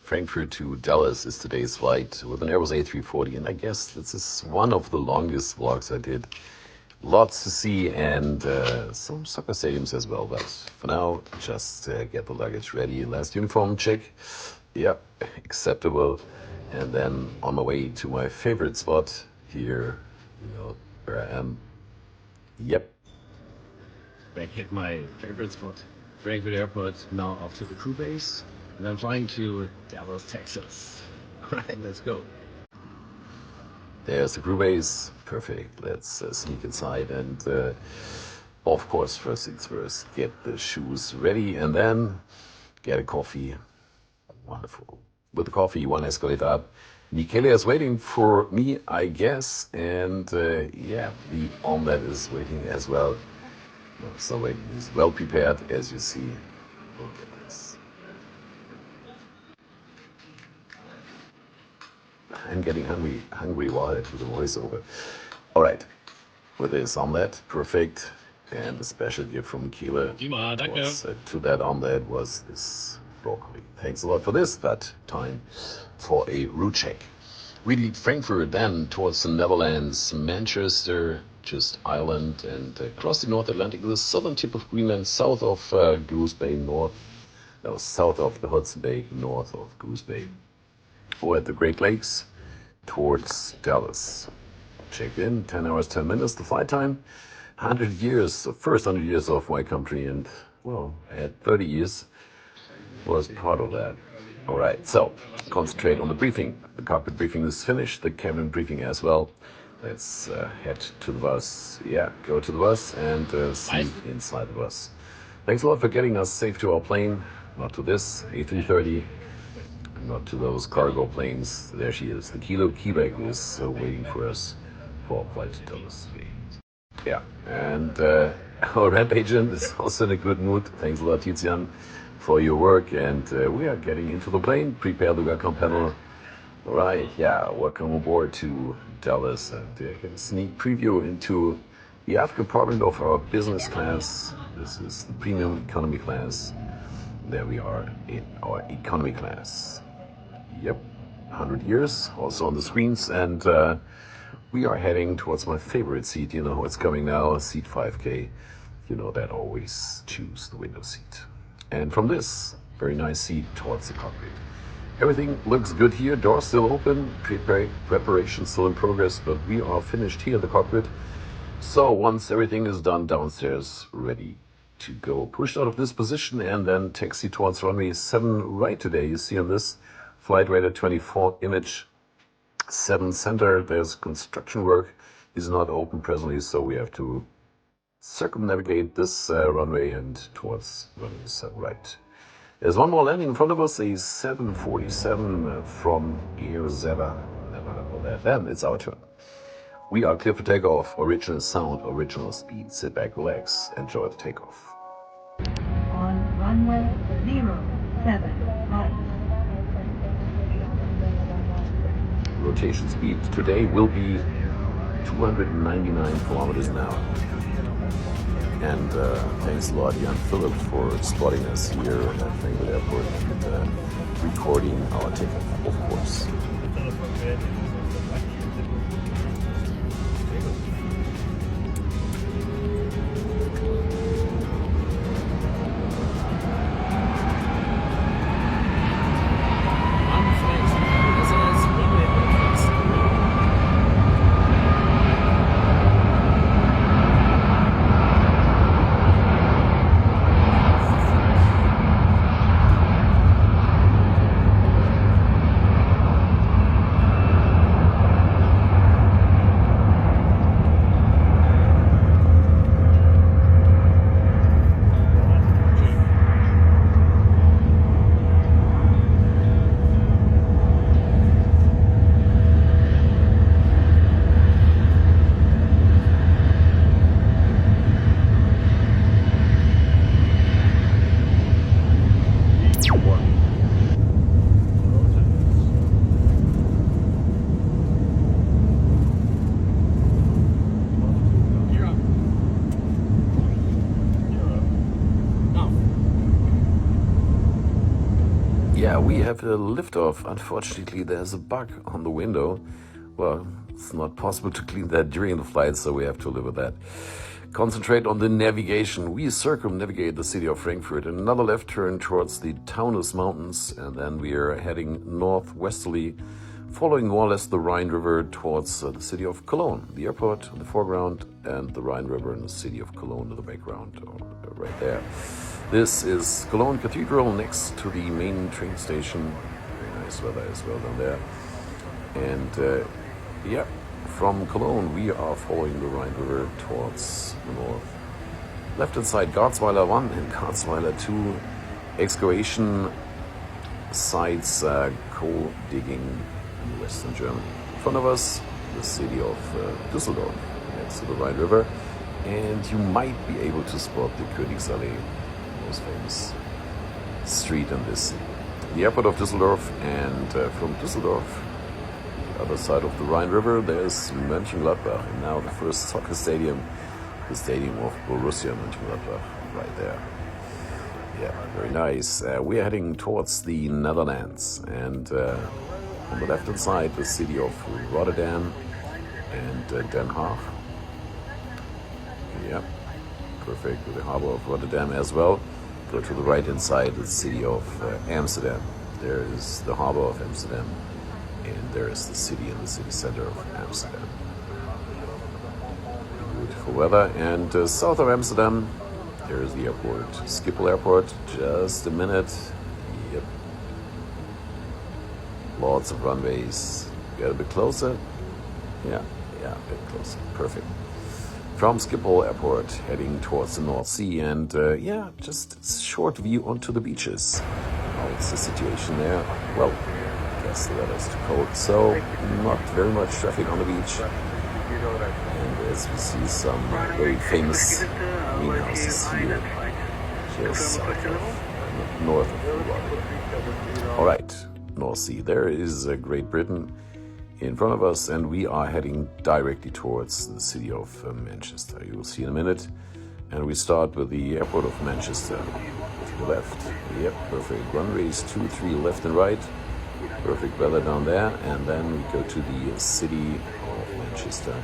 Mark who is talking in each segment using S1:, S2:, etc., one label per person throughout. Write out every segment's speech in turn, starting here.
S1: Frankfurt to Dallas is today's flight with an Airbus A340, and I guess this is one of the longest vlogs I did. Lots to see and some soccer stadiums as well, but for now, just get the luggage ready. Last uniform check, yeah, acceptable. And then on my way to my favorite spot here, where I am. Yep. Back at my favorite spot, Frankfurt Airport, now off to the crew base. And I'm flying to Dallas, Texas. All right, let's go. There's the crew base. Perfect. Let's sneak inside and, of course, first things first, get the shoes ready and then get a coffee. Wonderful. With the coffee, one escalator up. Michele is waiting for me, I guess. And, yeah, the omelette is waiting as well. So wait, he's well prepared, as you see. Look at this. I'm getting hungry while I do the voiceover. All right, with this omelette, perfect, and a special gift from Michele to that omelette was this broccoli. Thanks a lot for this, but time for a route check. We leave Frankfurt, then towards the Netherlands, Manchester, just Ireland, and across the North Atlantic, the southern tip of Greenland, south of Goose Bay, south of the Hudson Bay, north of Goose Bay, or at the Great Lakes, towards Dallas. Checked in, 10 hours, 10 minutes, the flight time, 100 years, the first 100 years of my country, and, well, I had 30 years, was part of that. All right, so concentrate on the briefing. The cockpit briefing is finished, the cabin briefing as well. Let's head to the bus. Yeah, go to the bus and see inside the bus. Thanks a lot for getting us safe to our plane. Not to this A330, not to those cargo planes. There she is. The Kilo Quebec is waiting for us for our flight to Dallas. Yeah, and our ramp agent is also in a good mood. Thanks a lot, Tizian, for your work. And we are getting into the plane. Prepare the welcome panel. All right, yeah, welcome aboard to Dallas, and get a sneak preview into the aft compartment of our business class. This is the premium economy class. There we are in our economy class. Yep, 100 years, also on the screens, and we are heading towards my favorite seat. You know what's coming now, seat 5K. You know that, always choose the window seat. And from this very nice seat towards the cockpit. Everything looks good here, doors still open, preparation still in progress, but we are finished here in the cockpit. So once everything is done downstairs, ready to go, pushed out of this position and then taxi towards runway 7 right today. You see on this flight radar 24 image 7 center, there's construction work, is not open presently, so we have to circumnavigate this runway and towards runway 7 right. There's one more landing in front of us, a 747 from Air Then it's our turn. We are clear for takeoff. Original sound, original speed. Sit back, relax, enjoy the takeoff.
S2: On runway 07 right.
S1: Rotation speed today will be 299 kilometers an hour. And thanks a lot, Jan Philip, for spotting us here at Frankfurt Airport and recording our takeoff, of course. we have a liftoff. Unfortunately, there's a bug on the window. Well, it's not possible to clean that during the flight, so we have to live with that. Concentrate on the navigation. We circumnavigate the city of Frankfurt. Another left turn towards the Taunus Mountains, and then we are heading northwesterly, following more or less the Rhine River towards the city of Cologne. The airport in the foreground and the Rhine River and the city of Cologne in the background, right there. This is Cologne Cathedral next to the main train station. Very nice weather as well down there. And yeah, from Cologne we are following the Rhine River towards the north. Left hand side, Garzweiler 1 and Garzweiler 2 excavation sites, coal digging in western Germany. In front of us, the city of Düsseldorf next to the Rhine River, and you might be able to spot the Königsallee, most famous street in this city. The airport of Düsseldorf, and from Düsseldorf, the other side of the Rhine River, there's Mönchengladbach, and now the first soccer stadium, the stadium of Borussia Mönchengladbach, right there. Yeah, very nice. We are heading towards the Netherlands, and on the left-hand side, the city of Rotterdam and Den Haag. Yeah, perfect, with the harbor of Rotterdam as well. Go to the right-hand side, the city of Amsterdam. There is the harbor of Amsterdam, and there is the city in the city center of Amsterdam. Beautiful weather. And south of Amsterdam, there is the airport, Schiphol Airport. Just a minute. Yep. Lots of runways. Get a bit closer. Yeah, a bit closer. Perfect. From Schiphol Airport, heading towards the North Sea, and yeah, just a short view onto the beaches. What's the situation there? Well, I guess the weather's too cold, so not very much traffic on the beach. And as we see some very famous greenhouses here, just south of, north of Rotterdam. All right, North Sea. There is Great Britain in front of us, and we are heading directly towards the city of Manchester. You will see in a minute. And we start with the airport of Manchester. To the left. Yep, perfect. Runways 2, 3, left and right. Perfect weather down there. And then we go to the city of Manchester,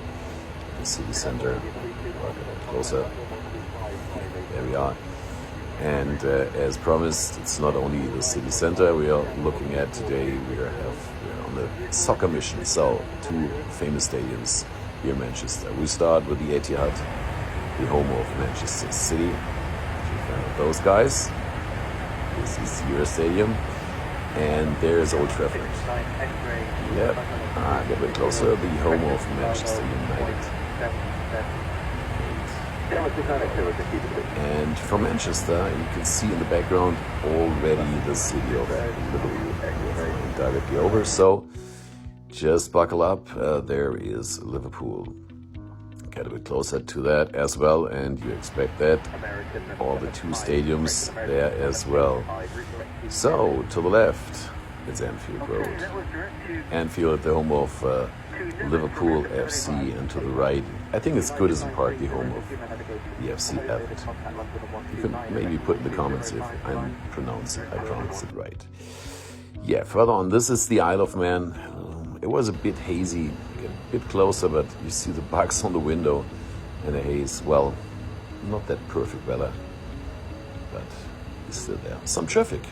S1: the city center. Walk a bit closer. There we are. And as promised, it's not only the city center we are looking at today. We're on a soccer mission, so 2 famous stadiums here in Manchester. We start with the Etihad, the home of Manchester City. If you're a fan of those guys, this is your stadium. And there's Old Trafford. Yep, get a bit closer, the home of Manchester United. And from Manchester, you can see in the background already the city of Liverpool directly over. So just buckle up, there is Liverpool. Get a bit closer to that as well, and you expect that. All the 2 stadiums there as well. So to the left, it's Anfield Road. Anfield, the home of Liverpool FC, and to the right, I think it's Goodison Park, the home of the FC Everett. You can maybe put in the comments if I pronounce it right. Yeah, further on, this is the Isle of Man. It was a bit hazy, a bit closer, but you see the bugs on the window and the haze. Well, not that perfect weather, but it's still there. Some traffic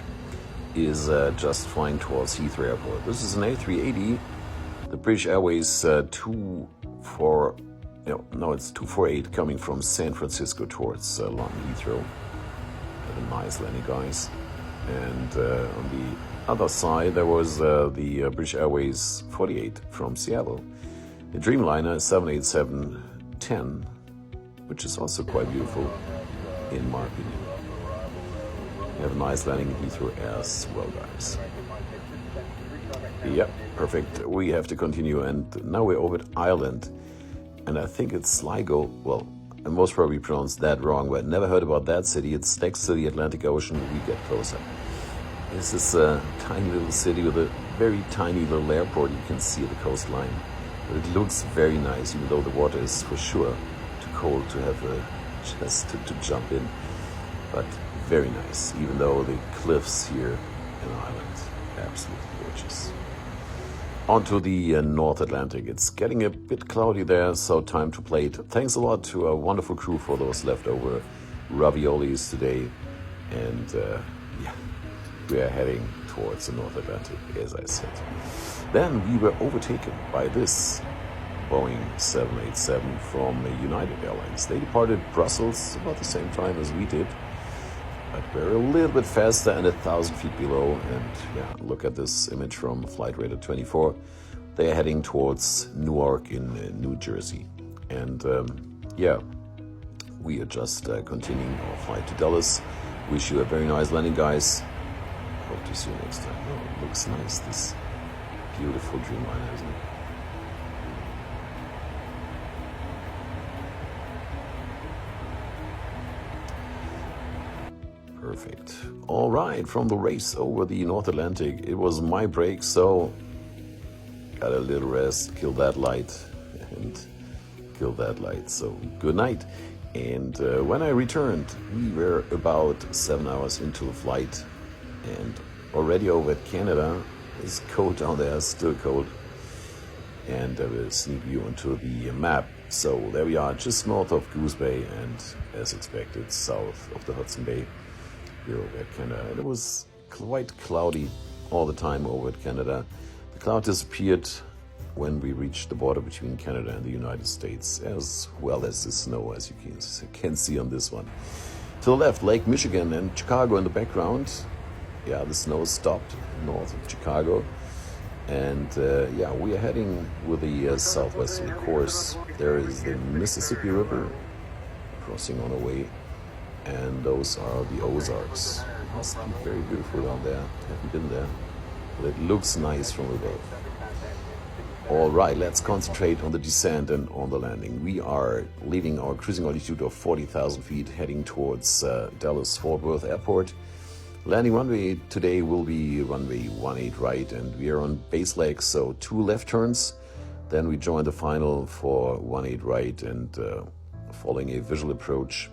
S1: is just flying towards Heathrow Airport. This is an A380, the British Airways 248 coming from San Francisco towards London Heathrow. Have a nice landing, guys. And on the other side, there was the British Airways 48 from Seattle. The Dreamliner 787-10, which is also quite beautiful, in my opinion. You have a nice landing in Heathrow as well, guys. Yep, perfect. We have to continue, and now we're over at Ireland, and I think it's Sligo. Well, I most probably pronounced that wrong, but never heard about that city. It's next to the Atlantic Ocean. We get closer. This is a tiny little city with a very tiny little airport. You can see the coastline, but it looks very nice, even though the water is for sure too cold to have a chance to jump in. But very nice, even though the cliffs here in Ireland Absolutely gorgeous. Onto the North Atlantic. It's getting a bit cloudy there, so time to plate. Thanks a lot to our wonderful crew for those leftover raviolis today. And yeah, we are heading towards the North Atlantic, as I said. Then we were overtaken by this Boeing 787 from United Airlines. They departed Brussels about the same time as we did, but we're a little bit faster and 1,000 feet below. And yeah, look at this image from Flight Radar 24. They are heading towards Newark in New Jersey. And yeah, we are just continuing our flight to Dallas. Wish you a very nice landing, guys. Hope to see you next time. Oh, it looks nice, this beautiful Dreamliner, isn't it? Perfect. All right, from the race over the North Atlantic, it was my break, so got a little rest, kill that light, and kill that light. So good night. And when I returned, we were about 7 hours into the flight, and already over at Canada. It's cold down there, still cold. And I will sneak you onto the map. So there we are, just north of Goose Bay, and as expected, south of the Hudson Bay. Here over at Canada. And it was quite cloudy all the time over at Canada. The cloud disappeared when we reached the border between Canada and the United States, as well as the snow, as you can see on this one. To the left, Lake Michigan and Chicago in the background. Yeah, the snow stopped north of Chicago. And yeah, we are heading with the southwesterly course. There is the Mississippi River crossing on our way. And those are the Ozarks. It must be very beautiful down there. Haven't been there, but it looks nice from above. All right, let's concentrate on the descent and on the landing. We are leaving our cruising altitude of 40,000 feet, heading towards Dallas-Fort Worth Airport. Landing runway today will be runway 18 right, and we are on base leg, so 2 left turns. Then we join the final for 18 right, and following a visual approach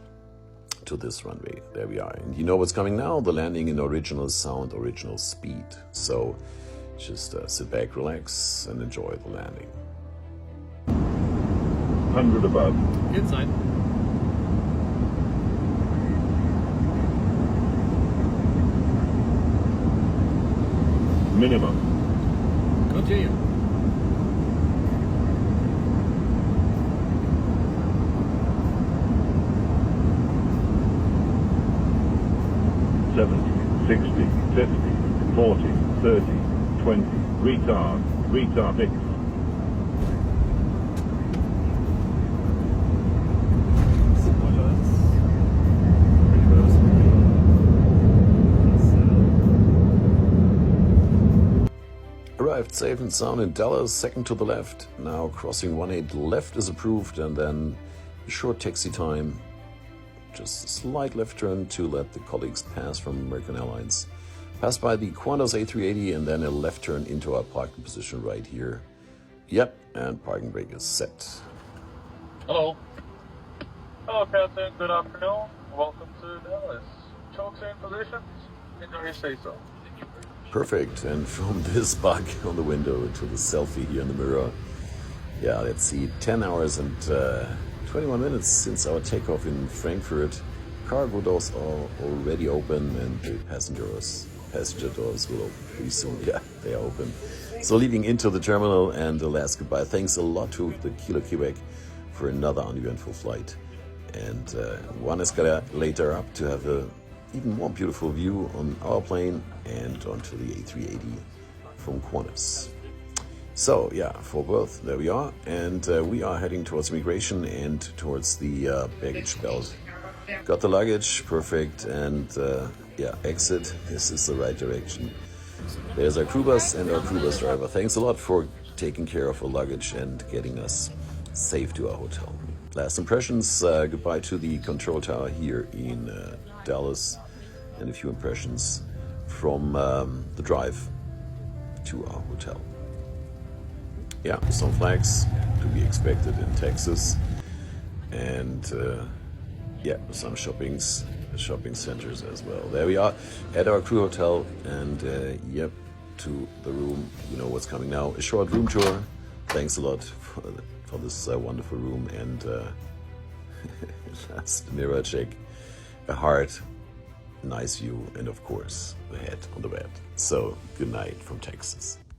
S1: to this runway. There we are. And you know what's coming now? The landing in original sound, original speed. So just sit back, relax, and enjoy the landing.
S3: 100 above.
S4: Inside.
S3: Minimum.
S4: Continue.
S3: $70, $60, $50, $40, $30, $20. Retard X.
S1: Arrived safe and sound in Dallas, second to the left. Now crossing 18 left is approved, and then a short taxi time. Just a slight left turn to let the colleagues pass from American Airlines. Pass by the Qantas A380 and then a left turn into our parking position right here. Yep, and parking brake is set.
S5: Hello. Hello, Captain. Good afternoon. Welcome to Dallas. Chokes in positions. Enjoy your stay so.
S1: Perfect. And from this bug on the window to the selfie here in the mirror. Yeah, let's see. 10 hours and 21 minutes since our takeoff in Frankfurt. Cargo doors are already open, and the passenger doors will open pretty soon. Yeah, they are open. So leaving into the terminal and the last goodbye. Thanks a lot to the Kilo Quebec for another uneventful flight. And one escalator up to have a even more beautiful view on our plane and onto the A380 from Qantas. So yeah, Fort Worth, there we are. And we are heading towards immigration and towards the baggage belt. Got the luggage, perfect, and yeah, exit. This is the right direction. There's our crew bus and our crew bus driver. Thanks a lot for taking care of our luggage and getting us safe to our hotel. Last impressions, goodbye to the control tower here in Dallas, and a few impressions from the drive to our hotel. Yeah, some flags to be expected in Texas, and yeah, some shopping centers as well. There we are at our crew hotel, and yep, to the room. You know what's coming now. A short room tour. Thanks a lot for this wonderful room, and last mirror check. A heart, nice view, and of course, a head on the bed. So, good night from Texas.